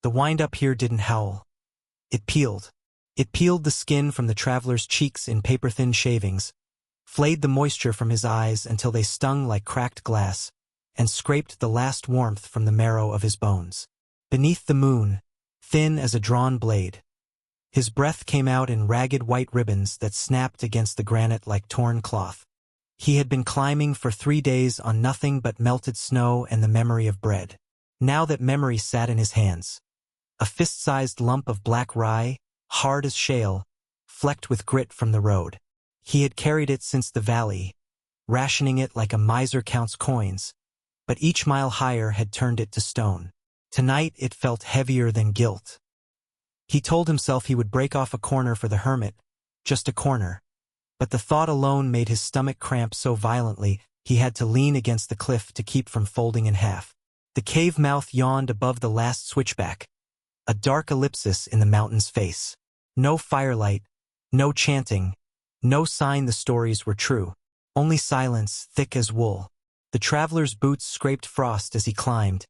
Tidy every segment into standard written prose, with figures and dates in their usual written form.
The wind-up here didn't howl. It peeled. It peeled the skin from the traveler's cheeks in paper-thin shavings, flayed the moisture from his eyes until they stung like cracked glass, and scraped the last warmth from the marrow of his bones. Beneath the moon, thin as a drawn blade, his breath came out in ragged white ribbons that snapped against the granite like torn cloth. He had been climbing for 3 days on nothing but melted snow and the memory of bread. Now that memory sat in his hands. A fist-sized lump of black rye, hard as shale, flecked with grit from the road. He had carried it since the valley, rationing it like a miser counts coins, but each mile higher had turned it to stone. Tonight it felt heavier than guilt. He told himself he would break off a corner for the hermit, just a corner. But the thought alone made his stomach cramp so violently he had to lean against the cliff to keep from folding in half. The cave mouth yawned above the last switchback, a dark ellipsis in the mountain's face. No firelight, no chanting, no sign the stories were true. Only silence, thick as wool. The traveler's boots scraped frost as he climbed,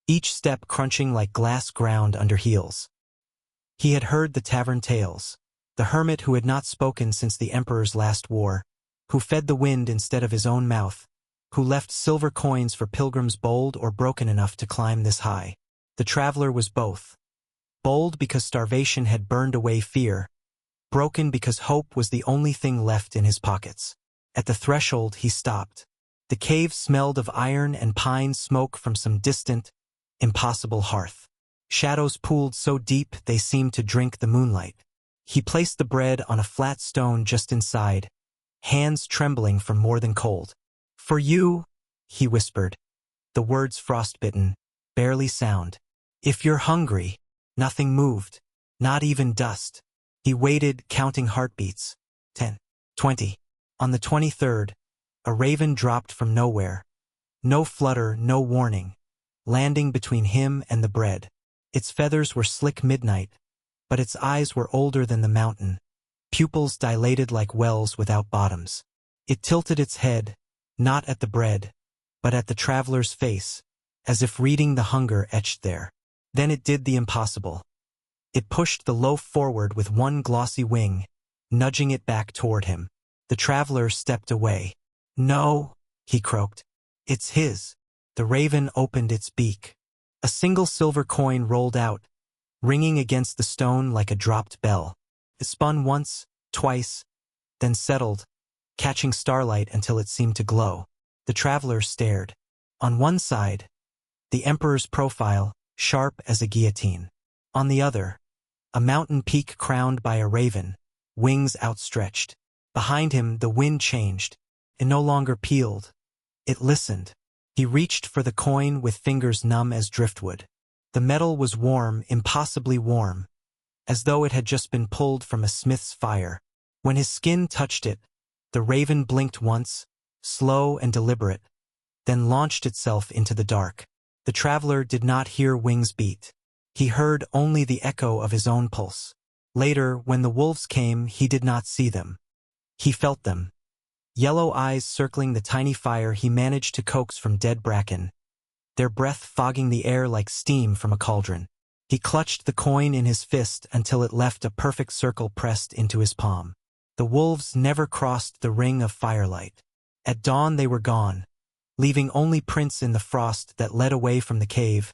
each step crunching like glass ground under heels. He had heard the tavern tales. The hermit who had not spoken since the emperor's last war, who fed the wind instead of his own mouth, who left silver coins for pilgrims bold or broken enough to climb this high. The traveler was both. Bold because starvation had burned away fear, broken because hope was the only thing left in his pockets. At the threshold he stopped. The cave smelled of iron and pine smoke from some distant, impossible hearth. Shadows pooled so deep they seemed to drink the moonlight. He placed the bread on a flat stone just inside, hands trembling from more than cold. "For you," he whispered, the words frostbitten, barely sound. "If you're hungry." Nothing moved, not even dust. He waited, counting heartbeats. 10, 20. On the 23rd, a raven dropped from nowhere. No flutter, no warning, landing between him and the bread. Its feathers were slick midnight, but its eyes were older than the mountain, pupils dilated like wells without bottoms. It tilted its head, not at the bread, but at the traveler's face, as if reading the hunger etched there. Then it did the impossible. It pushed the loaf forward with one glossy wing, nudging it back toward him. The traveler stepped away. "No," he croaked. "It's his." The raven opened its beak. A single silver coin rolled out, ringing against the stone like a dropped bell. It spun once, twice, then settled, catching starlight until it seemed to glow. The traveler stared. On one side, the emperor's profile, sharp as a guillotine. On the other, a mountain peak crowned by a raven, wings outstretched. Behind him, the wind changed. It no longer peeled. It listened. He reached for the coin with fingers numb as driftwood. The metal was warm, impossibly warm, as though it had just been pulled from a smith's fire. When his skin touched it, the raven blinked once, slow and deliberate, then launched itself into the dark. The traveler did not hear wings beat. He heard only the echo of his own pulse. Later, when the wolves came, he did not see them. He felt them. Yellow eyes circling the tiny fire he managed to coax from dead bracken, their breath fogging the air like steam from a cauldron. He clutched the coin in his fist until it left a perfect circle pressed into his palm. The wolves never crossed the ring of firelight. At dawn they were gone, leaving only prints in the frost that led away from the cave,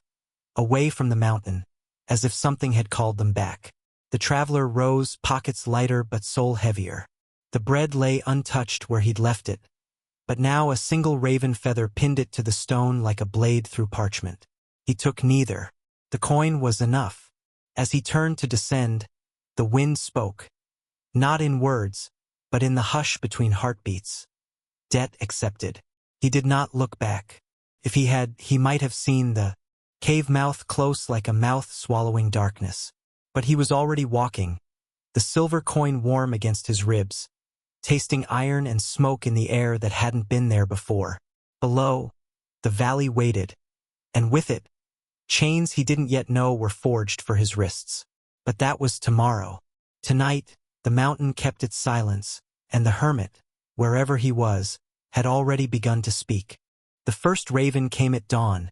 away from the mountain, as if something had called them back. The traveler rose, pockets lighter but soul heavier. The bread lay untouched where he'd left it, but now a single raven feather pinned it to the stone like a blade through parchment. He took neither. The coin was enough. As he turned to descend, the wind spoke. Not in words, but in the hush between heartbeats. Debt accepted. He did not look back. If he had, he might have seen the cave mouth close like a mouth swallowing darkness. But he was already walking, the silver coin warm against his ribs, tasting iron and smoke in the air that hadn't been there before. Below, the valley waited, and with it, chains he didn't yet know were forged for his wrists. But that was tomorrow. Tonight, the mountain kept its silence, and the hermit, wherever he was, had already begun to speak. The first raven came at dawn,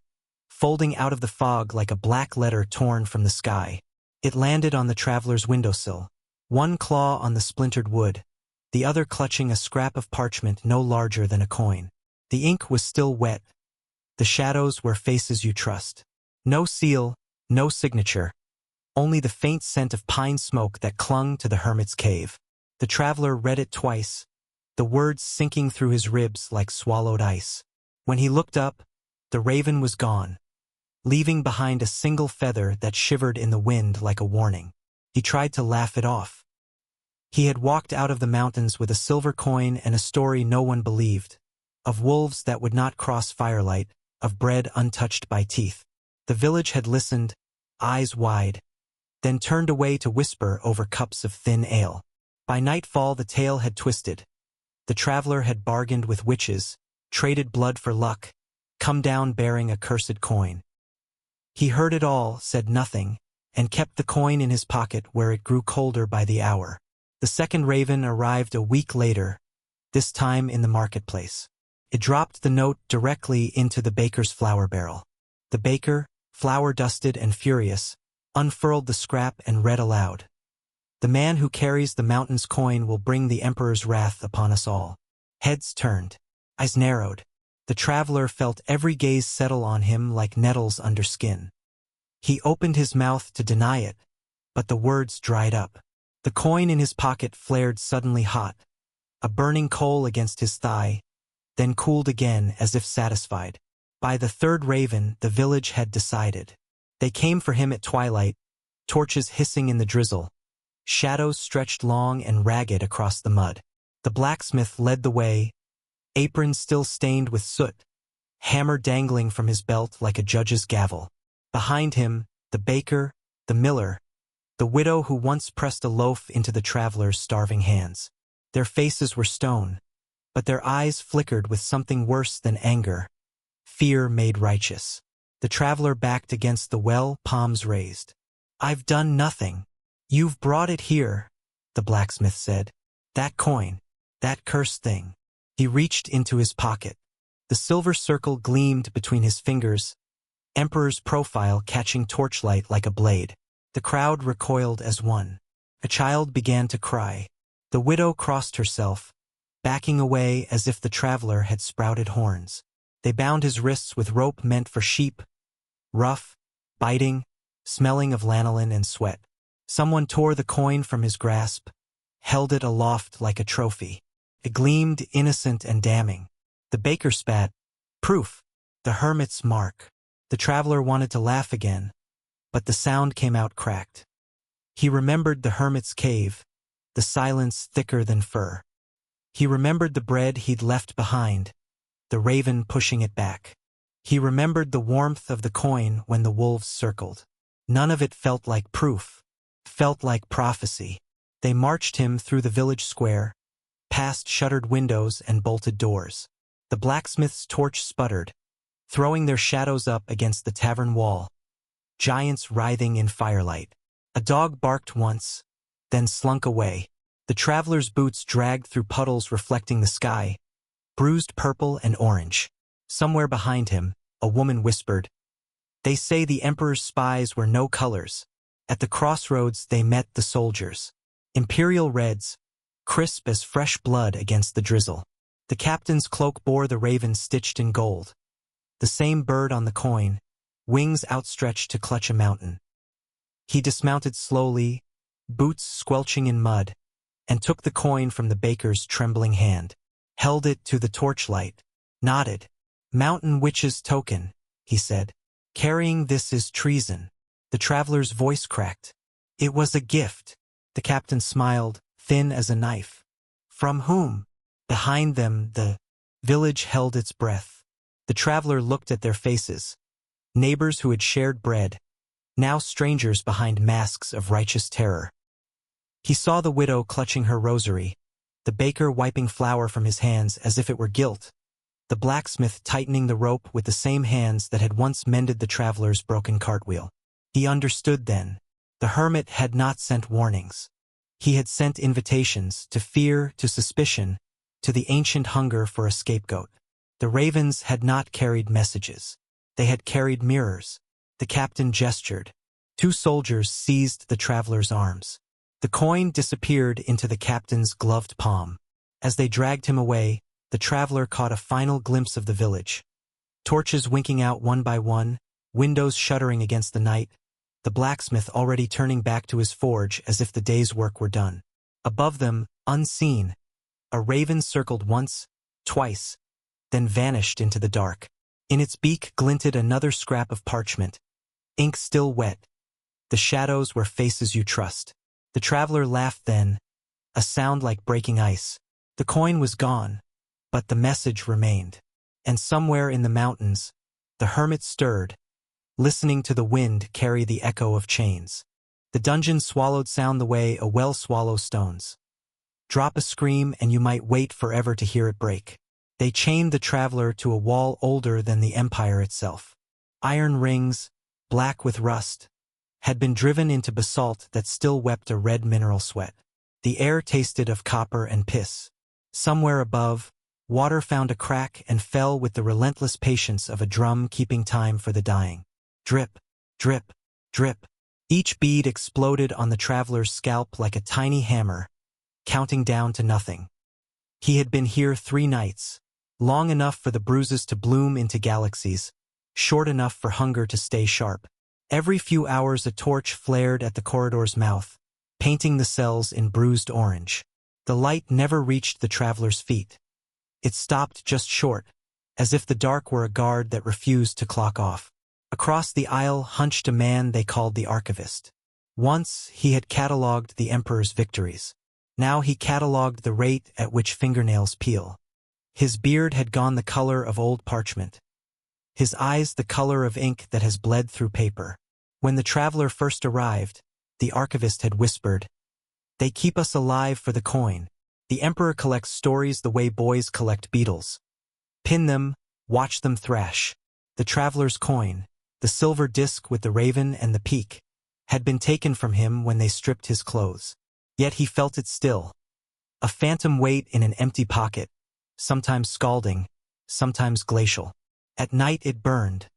folding out of the fog like a black letter torn from the sky. It landed on the traveler's windowsill, one claw on the splintered wood, the other clutching a scrap of parchment no larger than a coin. The ink was still wet. The shadows were faces you trust. No seal, no signature, only the faint scent of pine smoke that clung to the hermit's cave. The traveler read it twice, the words sinking through his ribs like swallowed ice. When he looked up, the raven was gone, leaving behind a single feather that shivered in the wind like a warning. He tried to laugh it off. He had walked out of the mountains with a silver coin and a story no one believed, of wolves that would not cross firelight, of bread untouched by teeth. The village had listened, eyes wide, then turned away to whisper over cups of thin ale. By nightfall the tale had twisted. The traveler had bargained with witches, traded blood for luck, come down bearing a cursed coin. He heard it all, said nothing, and kept the coin in his pocket where it grew colder by the hour. The second raven arrived a week later, this time in the marketplace. It dropped the note directly into the baker's flour barrel. The baker, flour-dusted and furious, unfurled the scrap and read aloud. "The man who carries the mountain's coin will bring the emperor's wrath upon us all." Heads turned. Eyes narrowed. The traveler felt every gaze settle on him like nettles under skin. He opened his mouth to deny it, but the words dried up. The coin in his pocket flared suddenly hot, a burning coal against his thigh, then cooled again as if satisfied. By the third raven, the village had decided. They came for him at twilight, torches hissing in the drizzle. Shadows stretched long and ragged across the mud. The blacksmith led the way, apron still stained with soot, hammer dangling from his belt like a judge's gavel. Behind him, the baker, the miller, the widow who once pressed a loaf into the traveler's starving hands. Their faces were stone, but their eyes flickered with something worse than anger, fear made righteous. The traveler backed against the well, palms raised. "I've done nothing. You've brought it here," the blacksmith said. "That coin, that cursed thing." He reached into his pocket. The silver circle gleamed between his fingers, emperor's profile catching torchlight like a blade. The crowd recoiled as one. A child began to cry. The widow crossed herself, backing away as if the traveler had sprouted horns. They bound his wrists with rope meant for sheep, rough, biting, smelling of lanolin and sweat. Someone tore the coin from his grasp, held it aloft like a trophy. It gleamed innocent and damning. The baker spat, "Proof, the hermit's mark." The traveler wanted to laugh again, but the sound came out cracked. He remembered the hermit's cave, the silence thicker than fur. He remembered the bread he'd left behind, the raven pushing it back. He remembered the warmth of the coin when the wolves circled. None of it felt like proof, felt like prophecy. They marched him through the village square, past shuttered windows and bolted doors. The blacksmith's torch sputtered, throwing their shadows up against the tavern wall, giants writhing in firelight. A dog barked once, then slunk away. The traveler's boots dragged through puddles reflecting the sky, bruised purple and orange. Somewhere behind him, a woman whispered, "They say the emperor's spies were no colors." At the crossroads they met the soldiers. Imperial reds, crisp as fresh blood against the drizzle. The captain's cloak bore the raven stitched in gold. The same bird on the coin, wings outstretched to clutch a mountain. He dismounted slowly, boots squelching in mud, and took the coin from the baker's trembling hand, held it to the torchlight, nodded. "Mountain witch's token," he said. "Carrying this is treason." The traveler's voice cracked. "It was a gift." The captain smiled, thin as a knife. "From whom?" Behind them, the village held its breath. The traveler looked at their faces, neighbors who had shared bread, now strangers behind masks of righteous terror. He saw the widow clutching her rosary, the baker wiping flour from his hands as if it were guilt, the blacksmith tightening the rope with the same hands that had once mended the traveler's broken cartwheel. He understood then. The hermit had not sent warnings. He had sent invitations to fear, to suspicion, to the ancient hunger for a scapegoat. The ravens had not carried messages. They had carried mirrors. The captain gestured. 2 soldiers seized the traveler's arms. The coin disappeared into the captain's gloved palm. As they dragged him away, the traveler caught a final glimpse of the village. Torches winking out one by one, windows shuddering against the night, the blacksmith already turning back to his forge as if the day's work were done. Above them, unseen, a raven circled once, twice, then vanished into the dark. In its beak glinted another scrap of parchment, ink still wet. The shadows were faces you trust. The traveler laughed then, a sound like breaking ice. The coin was gone, but the message remained. And somewhere in the mountains, the hermit stirred, listening to the wind carry the echo of chains. The dungeon swallowed sound the way a well swallows stones. Drop a scream and you might wait forever to hear it break. They chained the traveler to a wall older than the empire itself. Iron rings, black with rust, had been driven into basalt that still wept a red mineral sweat. The air tasted of copper and piss. Somewhere above, water found a crack and fell with the relentless patience of a drum keeping time for the dying. Drip, drip, drip. Each bead exploded on the traveler's scalp like a tiny hammer, counting down to nothing. He had been here 3 nights, long enough for the bruises to bloom into galaxies, short enough for hunger to stay sharp. Every few hours a torch flared at the corridor's mouth, painting the cells in bruised orange. The light never reached the traveler's feet. It stopped just short, as if the dark were a guard that refused to clock off. Across the aisle hunched a man they called the archivist. Once he had catalogued the emperor's victories. Now he catalogued the rate at which fingernails peel. His beard had gone the color of old parchment. His eyes the color of ink that has bled through paper. When the traveler first arrived, the archivist had whispered, "They keep us alive for the coin. The emperor collects stories the way boys collect beetles. Pin them, watch them thrash." The traveler's coin, the silver disc with the raven and the peak, had been taken from him when they stripped his clothes. Yet he felt it still. A phantom weight in an empty pocket, sometimes scalding, sometimes glacial. At night it burned,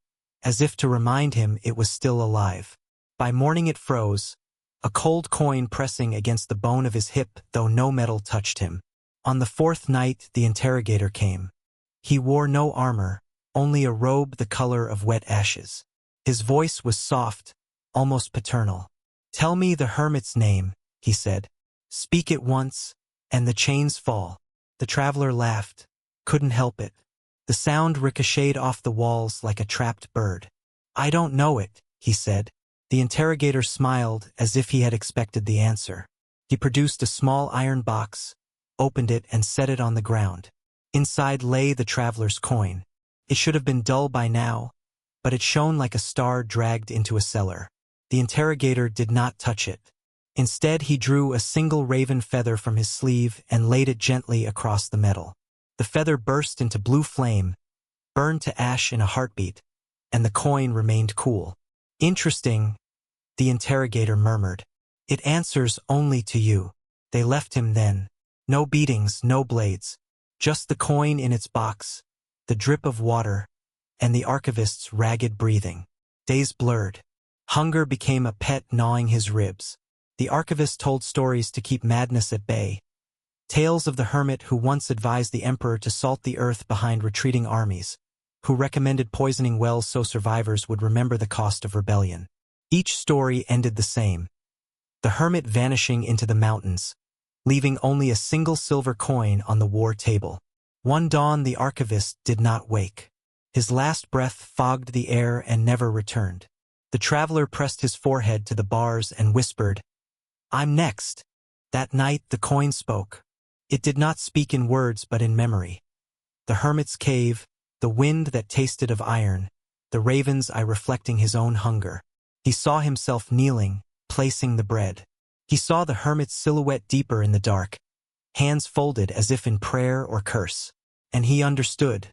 as if to remind him it was still alive. By morning it froze, a cold coin pressing against the bone of his hip though no metal touched him. On the 4th night the interrogator came. He wore no armor, only a robe the color of wet ashes. His voice was soft, almost paternal. "Tell me the hermit's name," he said. "Speak it once, and the chains fall." The traveler laughed, couldn't help it. The sound ricocheted off the walls like a trapped bird. "I don't know it," he said. The interrogator smiled as if he had expected the answer. He produced a small iron box, opened it and set it on the ground. Inside lay the traveler's coin. It should have been dull by now, but it shone like a star dragged into a cellar. The interrogator did not touch it. Instead he drew a single raven feather from his sleeve and laid it gently across the metal. The feather burst into blue flame, burned to ash in a heartbeat, and the coin remained cool. "Interesting," the interrogator murmured. "It answers only to you." They left him then. No beatings, no blades. Just the coin in its box, the drip of water, and the archivist's ragged breathing. Days blurred. Hunger became a pet gnawing his ribs. The archivist told stories to keep madness at bay. Tales of the hermit who once advised the emperor to salt the earth behind retreating armies, who recommended poisoning wells so survivors would remember the cost of rebellion. Each story ended the same. The hermit vanishing into the mountains, leaving only a single silver coin on the war table. One dawn the archivist did not wake. His last breath fogged the air and never returned. The traveler pressed his forehead to the bars and whispered, "I'm next." That night the coin spoke. It did not speak in words but in memory. The hermit's cave, the wind that tasted of iron, the raven's eye reflecting his own hunger. He saw himself kneeling, placing the bread. He saw the hermit's silhouette deeper in the dark, hands folded as if in prayer or curse. And he understood.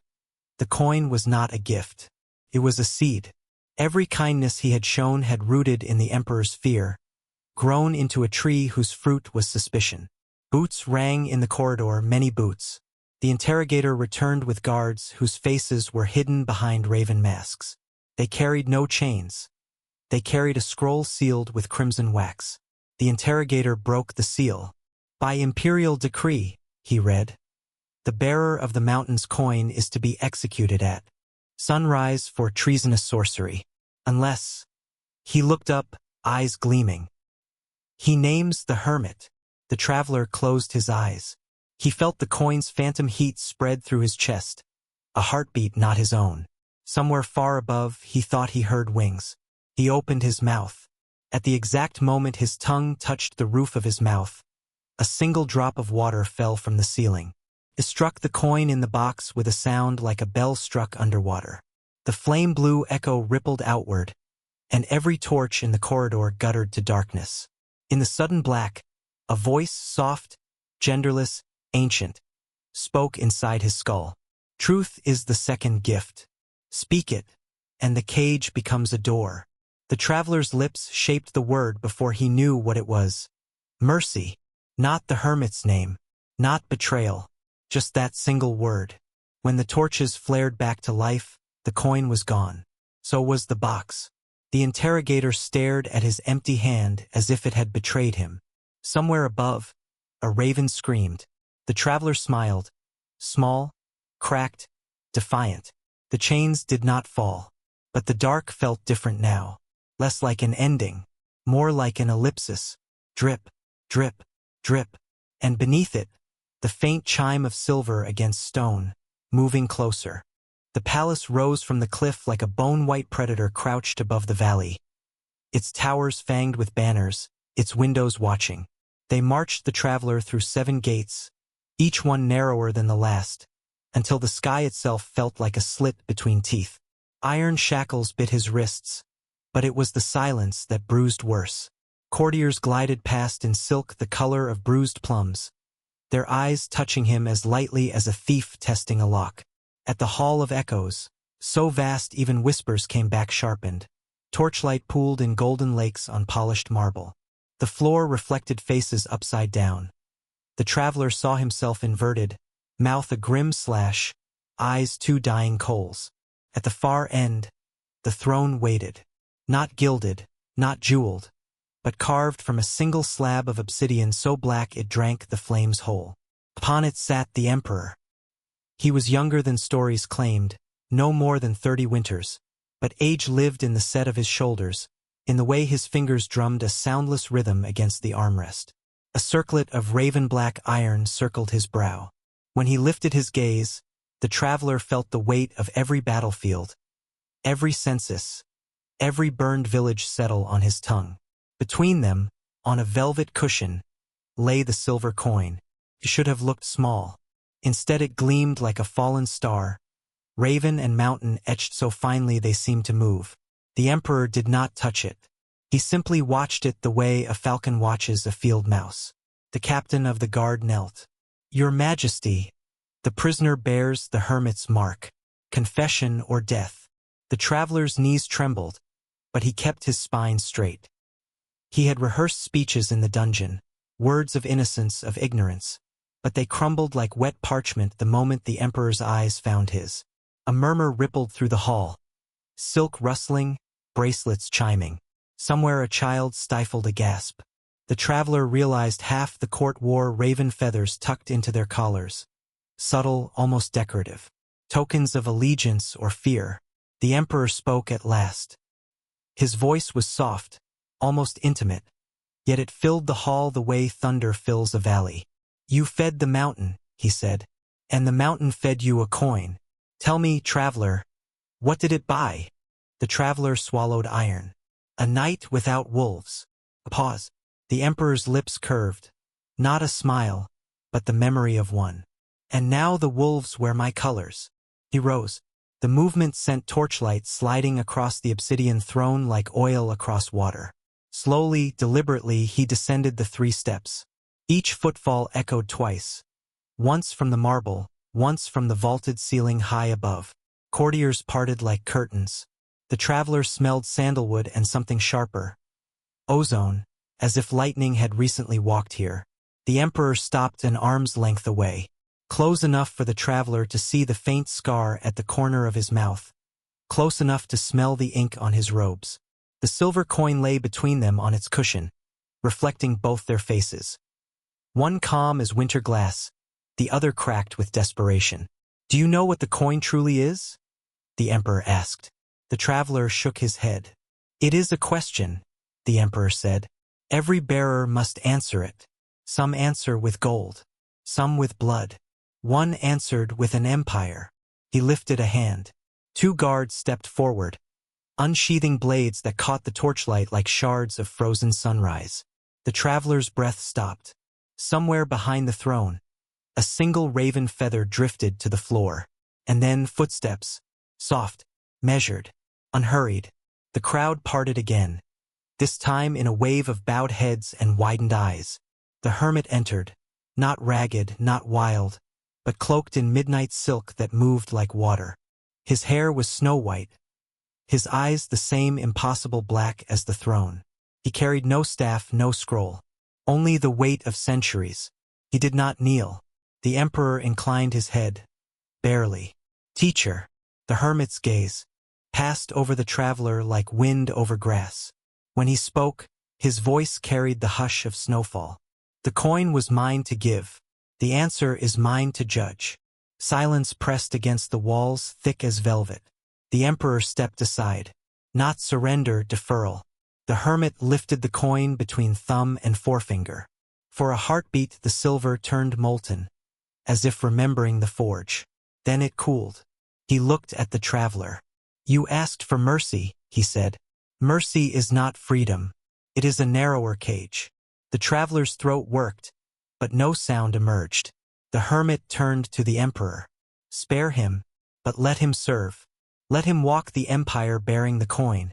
The coin was not a gift. It was a seed. Every kindness he had shown had rooted in the emperor's fear, grown into a tree whose fruit was suspicion. Boots rang in the corridor, many boots. The interrogator returned with guards whose faces were hidden behind raven masks. They carried no chains. They carried a scroll sealed with crimson wax. The interrogator broke the seal. By imperial decree, he read, the bearer of the mountain's coin is to be executed at sunrise for treasonous sorcery. Unless... He looked up, eyes gleaming. He names the Hermit. The traveler closed his eyes. He felt the coin's phantom heat spread through his chest. A heartbeat not his own. Somewhere far above, he thought he heard wings. He opened his mouth. At the exact moment his tongue touched the roof of his mouth, a single drop of water fell from the ceiling. It struck the coin in the box with a sound like a bell struck underwater. The flame-blue echo rippled outward, and every torch in the corridor guttered to darkness. In the sudden black, a voice, soft, genderless, ancient, spoke inside his skull. Truth is the second gift. Speak it, and the cage becomes a door. The traveler's lips shaped the word before he knew what it was. Mercy. Not the Hermit's name. Not betrayal. Just that single word. When the torches flared back to life, the coin was gone. So was the box. The interrogator stared at his empty hand as if it had betrayed him. Somewhere above, a raven screamed. The traveler smiled. Small, cracked, defiant. The chains did not fall. But the dark felt different now. Less like an ending, more like an ellipsis. Drip, drip, drip. And beneath it, the faint chime of silver against stone, moving closer. The palace rose from the cliff like a bone-white predator crouched above the valley. Its towers fanged with banners, its windows watching. They marched the traveler through 7 gates, each one narrower than the last, until the sky itself felt like a slit between teeth. Iron shackles bit his wrists, but it was the silence that bruised worse. Courtiers glided past in silk the color of bruised plums, their eyes touching him as lightly as a thief testing a lock. At the Hall of Echoes, so vast even whispers came back sharpened. Torchlight pooled in golden lakes on polished marble. The floor reflected faces upside down. The traveler saw himself inverted, mouth a grim slash, eyes 2 dying coals. At the far end, the throne waited. Not gilded, not jeweled, but carved from a single slab of obsidian so black it drank the flames whole. Upon it sat the emperor. He was younger than stories claimed, no more than 30 winters, but age lived in the set of his shoulders, in the way his fingers drummed a soundless rhythm against the armrest. A circlet of raven-black iron circled his brow. When he lifted his gaze, the traveler felt the weight of every battlefield, every census, every burned village settle on his tongue. Between them, on a velvet cushion, lay the silver coin. It should have looked small. Instead it gleamed like a fallen star, raven and mountain etched so finely they seemed to move. The emperor did not touch it. He simply watched it the way a falcon watches a field mouse. The captain of the guard knelt. Your Majesty, the prisoner bears the hermit's mark. Confession or death. The traveler's knees trembled, but he kept his spine straight. He had rehearsed speeches in the dungeon, words of innocence, of ignorance, but they crumbled like wet parchment the moment the emperor's eyes found his. A murmur rippled through the hall. Silk rustling, bracelets chiming. Somewhere a child stifled a gasp. The traveler realized half the court wore raven feathers tucked into their collars. Subtle, almost decorative. Tokens of allegiance or fear. The emperor spoke at last. His voice was soft, almost intimate, yet it filled the hall the way thunder fills a valley. You fed the mountain, he said, and the mountain fed you a coin. Tell me, traveler, what did it buy? The traveler swallowed iron. A night without wolves. A pause. The emperor's lips curved. Not a smile, but the memory of one. And now the wolves wear my colors. He rose. The movement sent torchlight sliding across the obsidian throne like oil across water. Slowly, deliberately, he descended the 3 steps. Each footfall echoed twice. Once from the marble, once from the vaulted ceiling high above. Courtiers parted like curtains. The traveler smelled sandalwood and something sharper. Ozone, as if lightning had recently walked here. The emperor stopped an arm's length away, close enough for the traveler to see the faint scar at the corner of his mouth. close enough to smell the ink on his robes. The silver coin lay between them on its cushion, reflecting both their faces. One calm as winter glass, the other cracked with desperation. "Do you know what the coin truly is?" the emperor asked. The traveler shook his head. "It is a question," the emperor said. "Every bearer must answer it. Some answer with gold, some with blood. One answered with an empire." He lifted a hand. 2 guards stepped forward, unsheathing blades that caught the torchlight like shards of frozen sunrise. The traveler's breath stopped. Somewhere behind the throne, a single raven feather drifted to the floor. And then footsteps, soft, measured, unhurried. The crowd parted again, this time in a wave of bowed heads and widened eyes. The hermit entered, not ragged, not wild, but cloaked in midnight silk that moved like water. His hair was snow-white, his eyes the same impossible black as the throne. He carried no staff, no scroll, only the weight of centuries. He did not kneel. The emperor inclined his head, barely. "Teacher," the hermit's gaze passed over the traveler like wind over grass. When he spoke, his voice carried the hush of snowfall. "The coin was mine to give. The answer is mine to judge." Silence pressed against the walls thick as velvet. The emperor stepped aside. Not surrender, deferral. The hermit lifted the coin between thumb and forefinger. For a heartbeat the silver turned molten, as if remembering the forge. Then it cooled. He looked at the traveler. "You asked for mercy," he said. "Mercy is not freedom. It is a narrower cage." The traveler's throat worked, but no sound emerged. The hermit turned to the emperor. "Spare him, but let him serve. Let him walk the empire bearing the coin,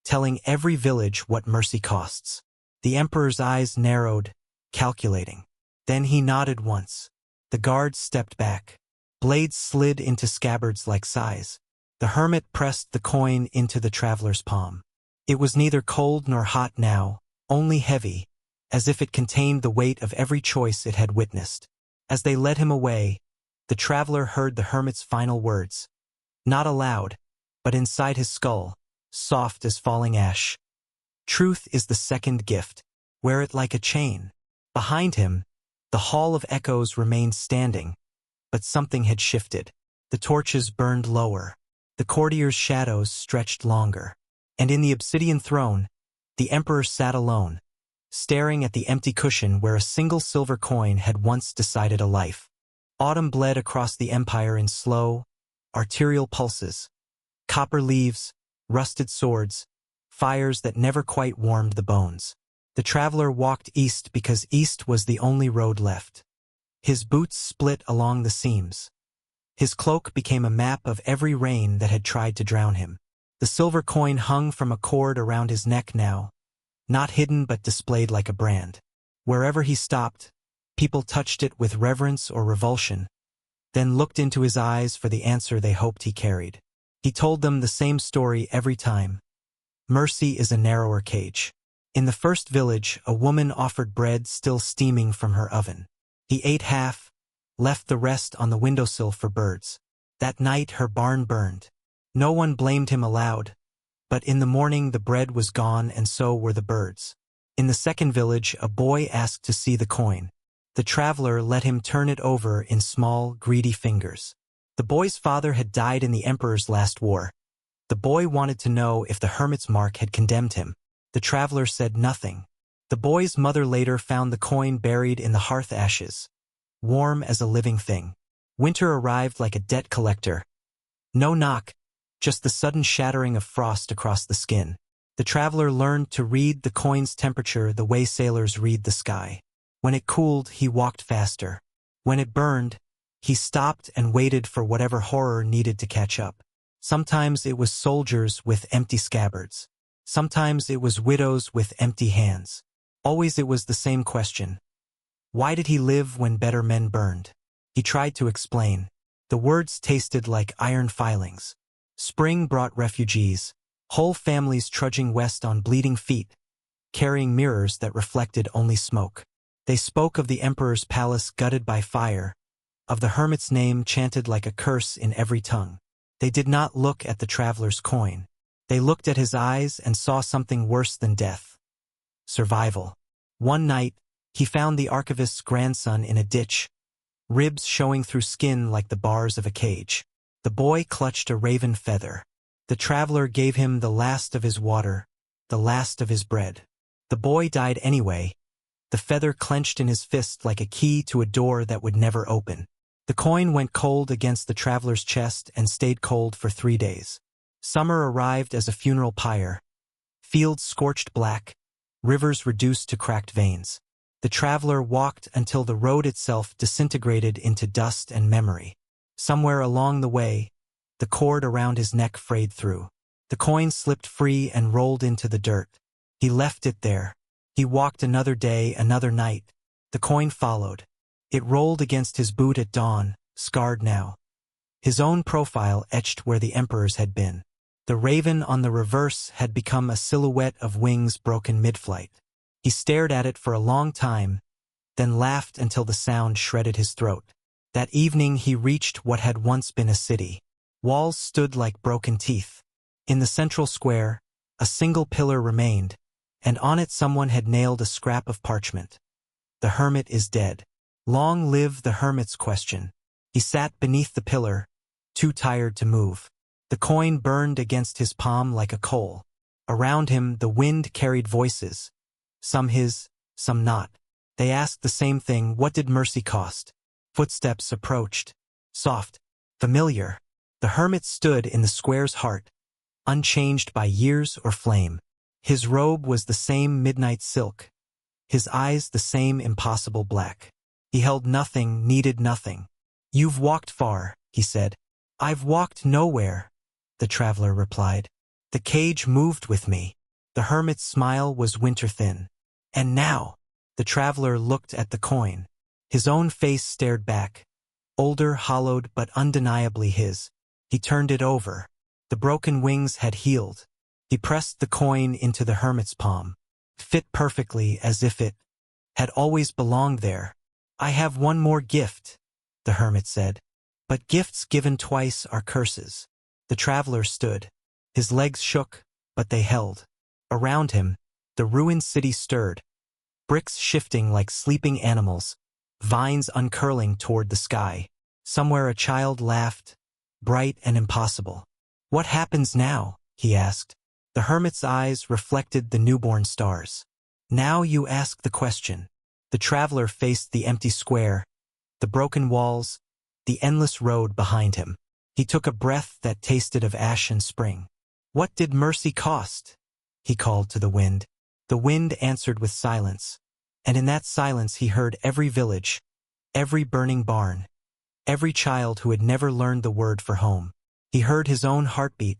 telling every village what mercy costs." The emperor's eyes narrowed, calculating. Then he nodded once. The guards stepped back. Blades slid into scabbards like sighs. The hermit pressed the coin into the traveler's palm. It was neither cold nor hot now, only heavy, as if it contained the weight of every choice it had witnessed. As they led him away, the traveler heard the hermit's final words. Not aloud, but inside his skull, soft as falling ash. "Truth is the second gift. Wear it like a chain." Behind him, the Hall of Echoes remained standing, but something had shifted. The torches burned lower. The courtiers' shadows stretched longer. And in the obsidian throne, the emperor sat alone, staring at the empty cushion where a single silver coin had once decided a life. Autumn bled across the empire in slow, arterial pulses. Copper leaves, rusted swords, fires that never quite warmed the bones. The traveler walked east because east was the only road left. His boots split along the seams. His cloak became a map of every rain that had tried to drown him. The silver coin hung from a cord around his neck now, not hidden but displayed like a brand. Wherever he stopped, people touched it with reverence or revulsion, then looked into his eyes for the answer they hoped he carried. He told them the same story every time. Mercy is a narrower cage. In the first village, a woman offered bread still steaming from her oven. He ate half, left the rest on the windowsill for birds. That night her barn burned. No one blamed him aloud, but in the morning the bread was gone and so were the birds. In the second village, a boy asked to see the coin. The traveler let him turn it over in small, greedy fingers. The boy's father had died in the emperor's last war. The boy wanted to know if the hermit's mark had condemned him. The traveler said nothing. The boy's mother later found the coin buried in the hearth ashes, warm as a living thing. Winter arrived like a debt collector. No knock, just the sudden shattering of frost across the skin. The traveler learned to read the coin's temperature the way sailors read the sky. When it cooled, he walked faster. When it burned, he stopped and waited for whatever horror needed to catch up. Sometimes it was soldiers with empty scabbards. Sometimes it was widows with empty hands. Always it was the same question. Why did he live when better men burned? He tried to explain. The words tasted like iron filings. Spring brought refugees, whole families trudging west on bleeding feet, carrying mirrors that reflected only smoke. They spoke of the emperor's palace gutted by fire, of the hermit's name chanted like a curse in every tongue. They did not look at the traveler's coin. They looked at his eyes and saw something worse than death. Survival. One night, he found the archivist's grandson in a ditch, ribs showing through skin like the bars of a cage. The boy clutched a raven feather. The traveler gave him the last of his water, the last of his bread. The boy died anyway, the feather clenched in his fist like a key to a door that would never open. The coin went cold against the traveler's chest and stayed cold for 3 days. Summer arrived as a funeral pyre. Fields scorched black, rivers reduced to cracked veins. The traveler walked until the road itself disintegrated into dust and memory. Somewhere along the way, the cord around his neck frayed through. The coin slipped free and rolled into the dirt. He left it there. He walked another day, another night. The coin followed. It rolled against his boot at dawn, scarred now. His own profile etched where the emperor's had been. The raven on the reverse had become a silhouette of wings broken mid-flight. He stared at it for a long time, then laughed until the sound shredded his throat. That evening he reached what had once been a city. Walls stood like broken teeth. In the central square, a single pillar remained, and on it someone had nailed a scrap of parchment. The hermit is dead. Long live the hermit's question. He sat beneath the pillar, too tired to move. The coin burned against his palm like a coal. Around him the wind carried voices, some his, some not. They asked the same thing: what did mercy cost? Footsteps approached. Soft, familiar. The hermit stood in the square's heart, unchanged by years or flame. His robe was the same midnight silk, his eyes the same impossible black. He held nothing, needed nothing. You've walked far, he said. I've walked nowhere, the traveler replied. The cage moved with me. The hermit's smile was winter-thin. And now, the traveler looked at the coin. His own face stared back, older, hollowed, but undeniably his. He turned it over. The broken wings had healed. He pressed the coin into the hermit's palm. Fit perfectly, as if it had always belonged there. I have one more gift, the hermit said. But gifts given twice are curses. The traveler stood. His legs shook, but they held. Around him, the ruined city stirred, bricks shifting like sleeping animals, vines uncurling toward the sky. Somewhere a child laughed, bright and impossible. What happens now? He asked. The hermit's eyes reflected the newborn stars. Now you ask the question. The traveler faced the empty square, the broken walls, the endless road behind him. He took a breath that tasted of ash and spring. What did mercy cost? He called to the wind. The wind answered with silence, and in that silence he heard every village, every burning barn, every child who had never learned the word for home. He heard his own heartbeat,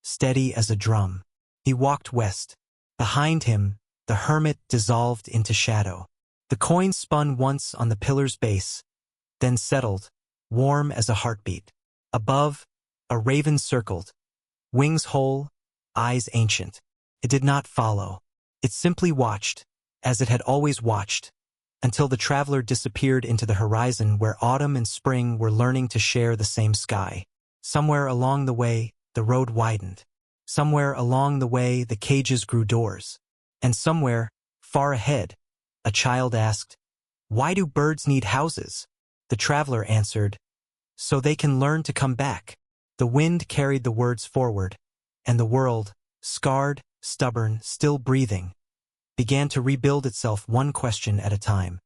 steady as a drum. He walked west. Behind him, the hermit dissolved into shadow. The coin spun once on the pillar's base, then settled, warm as a heartbeat. Above, a raven circled, wings whole, eyes ancient. It did not follow. It simply watched, as it had always watched, until the traveler disappeared into the horizon where autumn and spring were learning to share the same sky. Somewhere along the way, the road widened. Somewhere along the way, the cages grew doors. And somewhere, far ahead, a child asked, "Why do birds need houses?" The traveler answered, "So they can learn to come back." The wind carried the words forward, and the world, scarred, stubborn, still breathing, began to rebuild itself one question at a time.